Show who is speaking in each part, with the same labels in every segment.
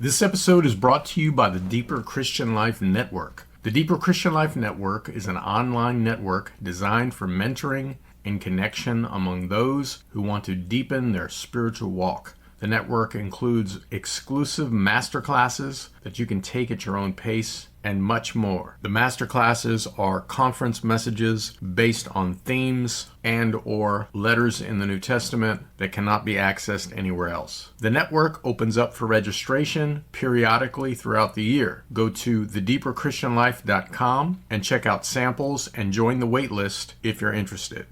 Speaker 1: This episode is brought to you by the Deeper Christian Life Network. The Deeper Christian Life Network is an online network designed for mentoring and connection among those who want to deepen their spiritual walk. The network includes exclusive masterclasses that you can take at your own pace and much more. The masterclasses are conference messages based on themes and or letters in the New Testament that cannot be accessed anywhere else. The network opens up for registration periodically throughout the year. Go to thedeeperchristianlife.com and check out samples and join the wait list if you're interested.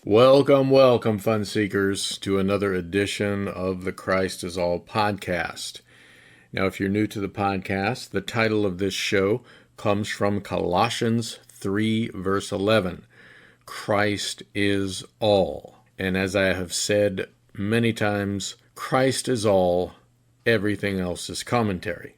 Speaker 1: Welcome, fun seekers, to another edition of the Christ is All podcast. Now, if you're new to the podcast, the title of this show comes from Colossians 3, verse 11. Christ is all. And as I have said many times, Christ is all, everything else is commentary.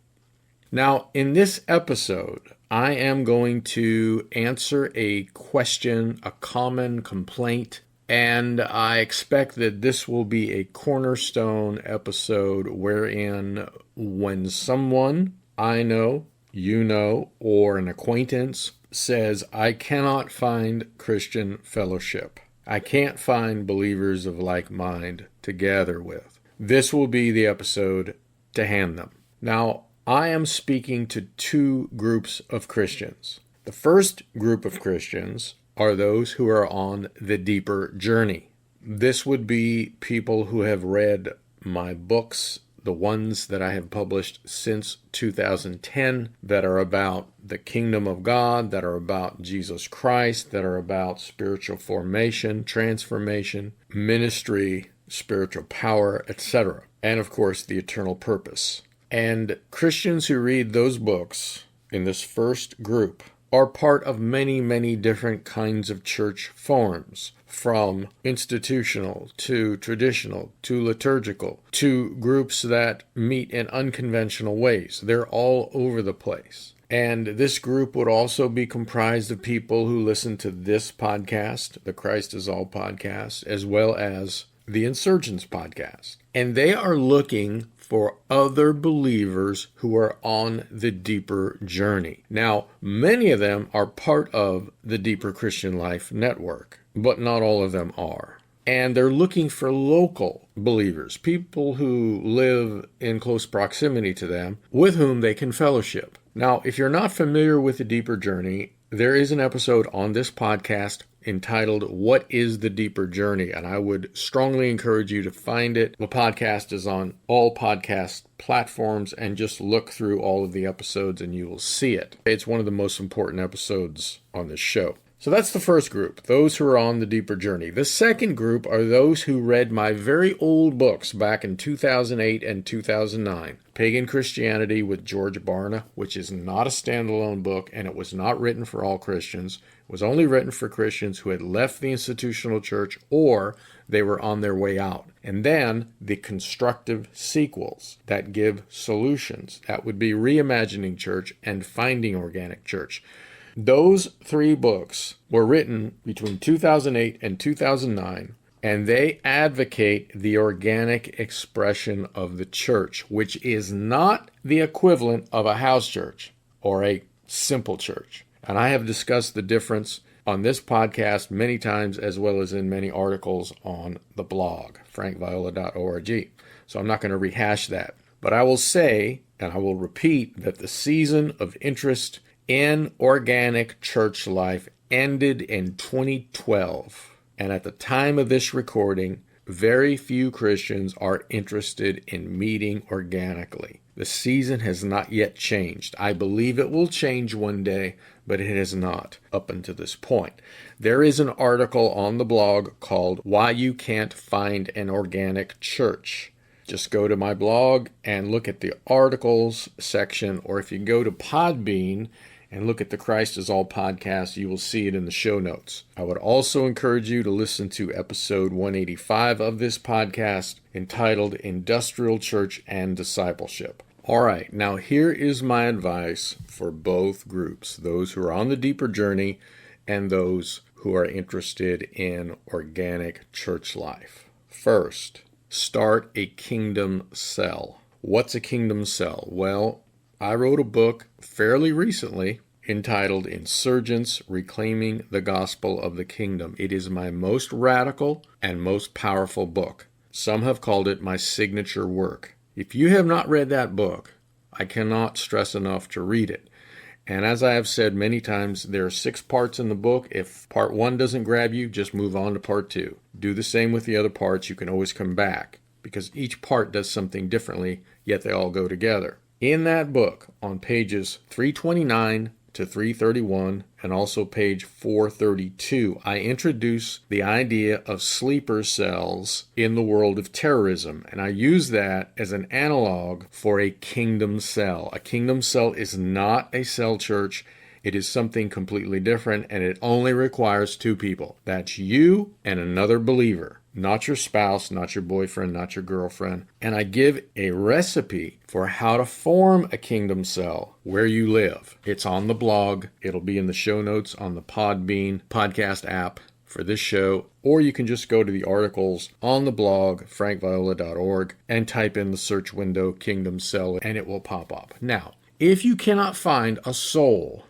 Speaker 1: Now, in this episode, I am going to answer a question, a common complaint, and I expect that this will be a cornerstone episode wherein when someone I know, you know, or an acquaintance says, I cannot find Christian fellowship, I can't find believers of like mind to gather with, this will be the episode to hand them. Now, I am speaking to two groups of Christians. The first group of Christians are those who are on the deeper journey. This would be people who have read my books, the ones that I have published since 2010, that are about the kingdom of God, that are about Jesus Christ, that are about spiritual formation, transformation, ministry, spiritual power, etc. And of course, the eternal purpose. And Christians who read those books in this first group are part of many, many different kinds of church forms, from institutional to traditional to liturgical to groups that meet in unconventional ways. They're all over the place. And this group would also be comprised of people who listen to this podcast, the Christ is All podcast, as well as the Insurgents podcast. And they are looking for other believers who are on the deeper journey. Now, many of them are part of the Deeper Christian Life Network, but not all of them are. And they're looking for local believers, people who live in close proximity to them, with whom they can fellowship. Now, if you're not familiar with the deeper journey, there is an episode on this podcast entitled, What is the Deeper Journey? And I would strongly encourage you to find it. The podcast is on all podcast platforms, and just look through all of the episodes and you will see it. It's one of the most important episodes on this show. So that's the first group, those who are on the deeper journey. The second group are those who read my very old books back in 2008 and 2009. Pagan Christianity with George Barna, which is not a standalone book, and it was not written for all Christians. It was only written for Christians who had left the institutional church or they were on their way out. And then the constructive sequels that give solutions. That would be Reimagining Church and Finding Organic Church. Those three books were written between 2008 and 2009, and they advocate the organic expression of the church, which is not the equivalent of a house church or a simple church. And I have discussed the difference on this podcast many times, as well as in many articles on the blog, frankviola.org. So I'm not going to rehash that. But I will say, and I will repeat, that the season of interest in organic church life ended in 2012. And at the time of this recording, very few Christians are interested in meeting organically. The season has not yet changed. I believe it will change one day, but it has not up until this point. There is an article on the blog called Why You Can't Find an Organic Church. Just go to my blog and look at the articles section, or if you go to Podbean and look at the Christ is All podcast. You will see it in the show notes. I would also encourage you to listen to episode 185 of this podcast entitled Industrial Church and Discipleship. All right, now here is my advice for both groups, those who are on the deeper journey and those who are interested in organic church life. First, start a kingdom cell. What's a kingdom cell? Well, I wrote a book fairly recently entitled Insurgents Reclaiming the Gospel of the Kingdom. It is my most radical and most powerful book. Some have called it my signature work. If you have not read that book, I cannot stress enough to read it. And as I have said many times, there are 6 parts in the book. If part 1 doesn't grab you, just move on to part 2. Do the same with the other parts. You can always come back because each part does something differently, yet they all go together. In that book, on pages 329 to 331, and also page 432, I introduce the idea of sleeper cells in the world of terrorism, and I use that as an analog for a kingdom cell. A kingdom cell is not a cell church. It is something completely different, and it only requires 2 people. That's you and another believer. Not your spouse, not your boyfriend, not your girlfriend. And I give a recipe for how to form a kingdom cell where you live. It's on the blog. It'll be in the show notes on the Podbean podcast app for this show. Or you can just go to the articles on the blog, frankviola.org, and type in the search window kingdom cell, and it will pop up. Now, if you cannot find a soul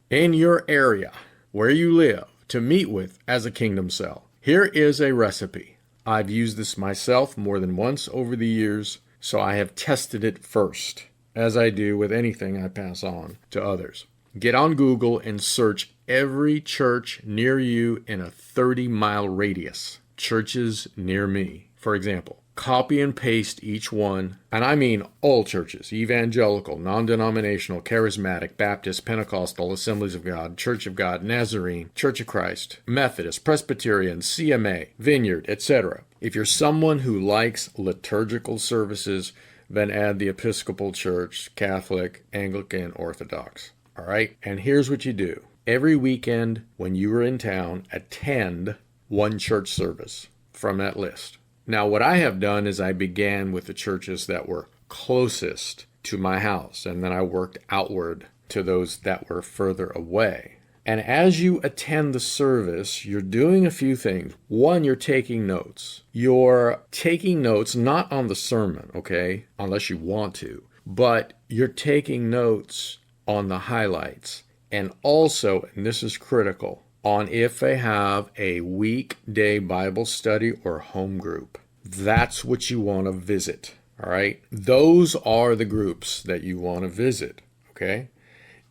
Speaker 1: in your area where you live to meet with as a kingdom cell, here is a recipe. I've used this myself more than once over the years, so I have tested it first, as I do with anything I pass on to others. Get on Google and search every church near you in a 30-mile radius. Churches near me, for example. Copy and paste each one, and I mean all churches, evangelical, non-denominational, charismatic, Baptist, Pentecostal, Assemblies of God, Church of God, Nazarene, Church of Christ, Methodist, Presbyterian, CMA, Vineyard, etc. If you're someone who likes liturgical services, then add the Episcopal Church, Catholic, Anglican, Orthodox. All right, and here's what you do. Every weekend when you are in town, attend one church service from that list. Now, what I have done is I began with the churches that were closest to my house, and then I worked outward to those that were further away. And as you attend the service, you're doing a few things. One, you're taking notes. You're taking notes not on the sermon, okay, unless you want to, but you're taking notes on the highlights. And also, and this is critical, on if they have a weekday Bible study or home group. That's what you want to visit, all right? Those are the groups that you want to visit, okay?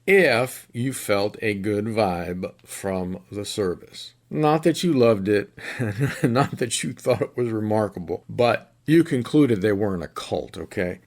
Speaker 1: If you felt a good vibe from the service. Not that you loved it, not that you thought it was remarkable, but you concluded they weren't a cult, okay?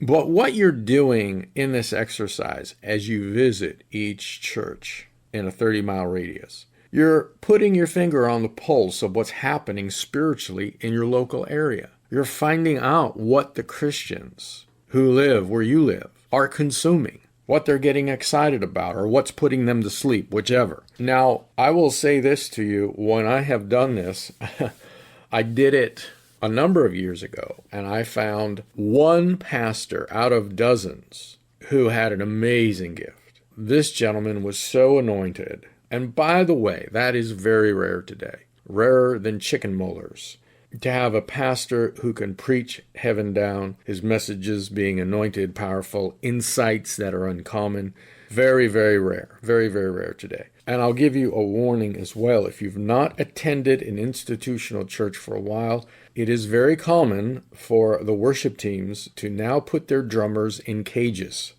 Speaker 1: But what you're doing in this exercise as you visit each church in a 30-mile radius, you're putting your finger on the pulse of what's happening spiritually in your local area. You're finding out what the Christians who live where you live are consuming, what they're getting excited about, or what's putting them to sleep, whichever. Now, I will say this to you, when I have done this, I did it a number of years ago, and I found one pastor out of dozens who had an amazing gift. This gentleman was so anointed. And by the way, that is very rare today, rarer than chicken molars, to have a pastor who can preach heaven down, his messages being anointed, powerful, insights that are uncommon. Very, very rare. Very, very rare today. And I'll give you a warning as well. If you've not attended an institutional church for a while, it is very common for the worship teams to now put their drummers in cages.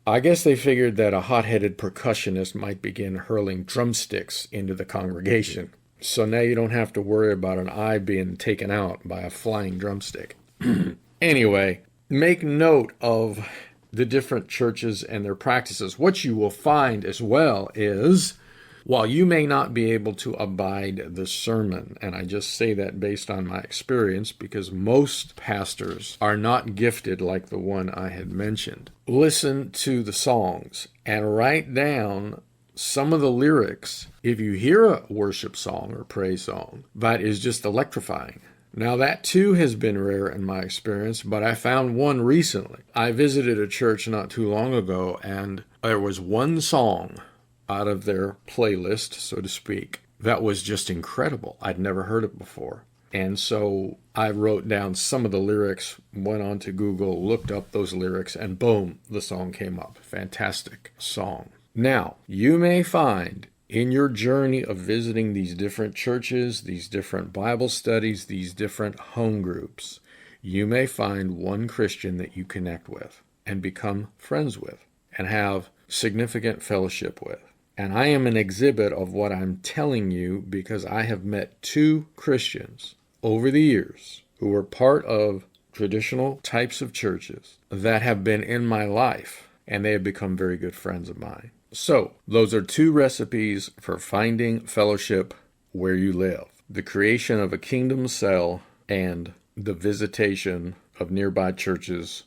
Speaker 1: I guess they figured that a hot-headed percussionist might begin hurling drumsticks into the congregation. So now you don't have to worry about an eye being taken out by a flying drumstick. Anyway, make note of the different churches and their practices. What you will find as well is While you may not be able to abide the sermon, and I just say that based on my experience because most pastors are not gifted like the one I had mentioned, listen to the songs and write down some of the lyrics. If you hear a worship song or praise song that is just electrifying. Now that too has been rare in my experience, but I found one recently. I visited a church not too long ago, and there was one song out of their playlist, so to speak, that was just incredible. I'd never heard it before. And so I wrote down some of the lyrics, went on to Google, looked up those lyrics, and boom, the song came up. Fantastic song. Now, you may find in your journey of visiting these different churches, these different Bible studies, these different home groups, you may find one Christian that you connect with and become friends with and have significant fellowship with. And I am an exhibit of what I'm telling you because I have met two Christians over the years who were part of traditional types of churches that have been in my life, and they have become very good friends of mine. So, those are two recipes for finding fellowship where you live. The creation of a kingdom cell and the visitation of nearby churches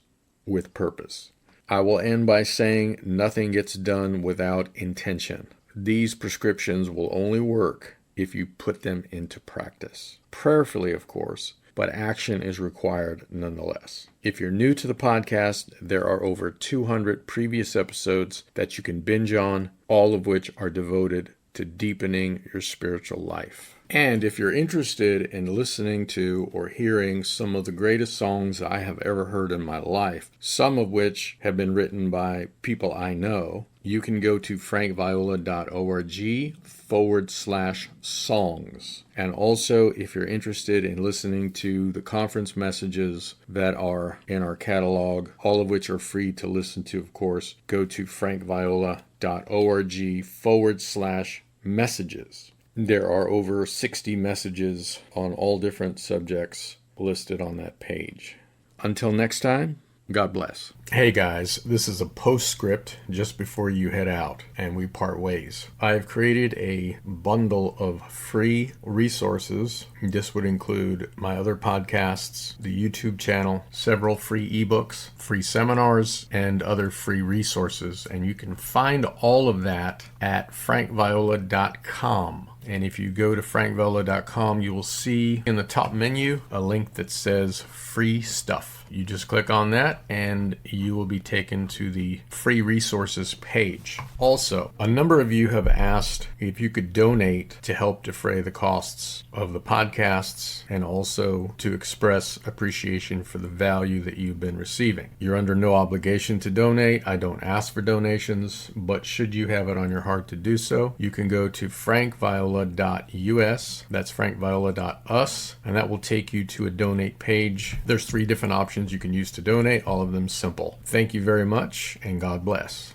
Speaker 1: with purpose. I will end by saying nothing gets done without intention. These prescriptions will only work if you put them into practice. Prayerfully, of course, but action is required nonetheless. If you're new to the podcast, there are over 200 previous episodes that you can binge on, all of which are devoted to deepening your spiritual life. And if you're interested in listening to or hearing some of the greatest songs I have ever heard in my life, some of which have been written by people I know, you can go to frankviola.org/songs. And also, if you're interested in listening to the conference messages that are in our catalog, all of which are free to listen to, of course, go to frankviola.org/messages. There are over 60 messages on all different subjects listed on that page. Until next time, God bless. Hey guys, this is a postscript just before you head out and we part ways. I've created a bundle of free resources. This would include my other podcasts, the YouTube channel, several free ebooks, free seminars, and other free resources. And you can find all of that at frankviola.com. And if you go to frankviola.com, you will see in the top menu a link that says free stuff. You just click on that and you will be taken to the free resources page. Also, a number of you have asked if you could donate to help defray the costs of the podcasts and also to express appreciation for the value that you've been receiving. You're under no obligation to donate. I don't ask for donations, but should you have it on your heart to do so, you can go to frankviola.us. That's frankviola.us, and that will take you to a donate page. There's 3 different options you can use to donate, all of them simple. Thank you very much, and God bless.